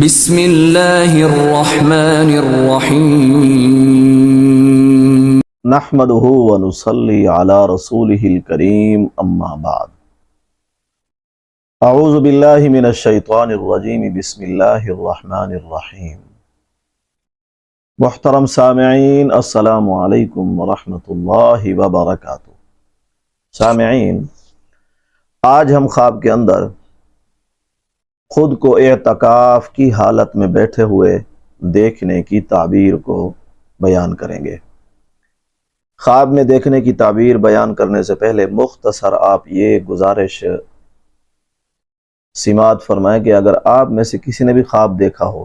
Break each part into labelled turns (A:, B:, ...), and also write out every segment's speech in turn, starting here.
A: بسم اللہ الرحمن الرحیم
B: نحمده ونصلی علی رسولہ الکریم اما بعد اعوذ باللہ من الشیطان الرجیم بسم اللہ الرحمن الرحیم محترم سامعین السلام علیکم ورحمۃ اللہ وبرکاتہ۔ سامعین، آج ہم خواب کے اندر خود کو اعتکاف کی حالت میں بیٹھے ہوئے دیکھنے کی تعبیر کو بیان کریں گے۔ خواب میں دیکھنے کی تعبیر بیان کرنے سے پہلے مختصر آپ یہ گزارش سماعت فرمائیں کہ اگر آپ میں سے کسی نے بھی خواب دیکھا ہو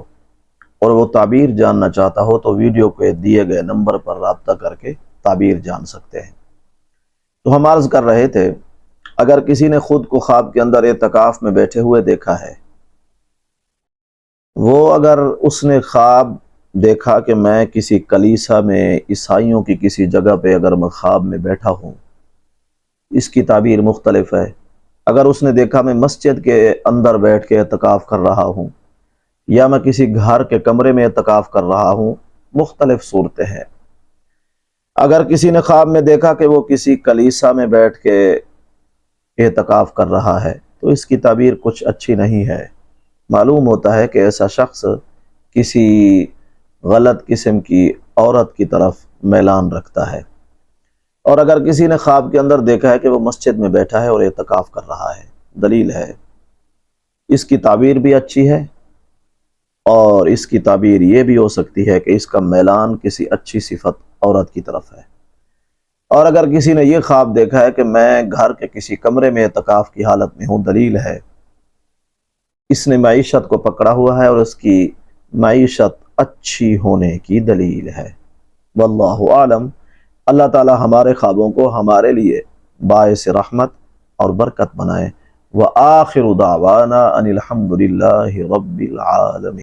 B: اور وہ تعبیر جاننا چاہتا ہو تو ویڈیو کے دیے گئے نمبر پر رابطہ کر کے تعبیر جان سکتے ہیں۔ تو ہم عرض کر رہے تھے، اگر کسی نے خود کو خواب کے اندر اعتکاف میں بیٹھے ہوئے دیکھا ہے، وہ اگر اس نے خواب دیکھا کہ میں کسی کلیسا میں عیسائیوں کی کسی جگہ پہ اگر میں خواب میں بیٹھا ہوں، اس کی تعبیر مختلف ہے۔ اگر اس نے دیکھا میں مسجد کے اندر بیٹھ کے اعتکاف کر رہا ہوں یا میں کسی گھر کے کمرے میں اعتکاف کر رہا ہوں، مختلف صورتیں ہیں۔ اگر کسی نے خواب میں دیکھا کہ وہ کسی کلیسا میں بیٹھ کے اعتکاف کر رہا ہے تو اس کی تعبیر کچھ اچھی نہیں ہے۔ معلوم ہوتا ہے کہ ایسا شخص کسی غلط قسم کی عورت کی طرف میلان رکھتا ہے۔ اور اگر کسی نے خواب کے اندر دیکھا ہے کہ وہ مسجد میں بیٹھا ہے اور اعتکاف کر رہا ہے، دلیل ہے، اس کی تعبیر بھی اچھی ہے، اور اس کی تعبیر یہ بھی ہو سکتی ہے کہ اس کا میلان کسی اچھی صفت عورت کی طرف ہے۔ اور اگر کسی نے یہ خواب دیکھا ہے کہ میں گھر کے کسی کمرے میں اعتکاف کی حالت میں ہوں، دلیل ہے، اس نے معیشت کو پکڑا ہوا ہے اور اس کی معیشت اچھی ہونے کی دلیل ہے۔ واللہ عالم۔ اللہ تعالی ہمارے خوابوں کو ہمارے لیے باعث رحمت اور برکت بنائے۔ وآخر دعوانا ان الحمد للہ رب العالمین۔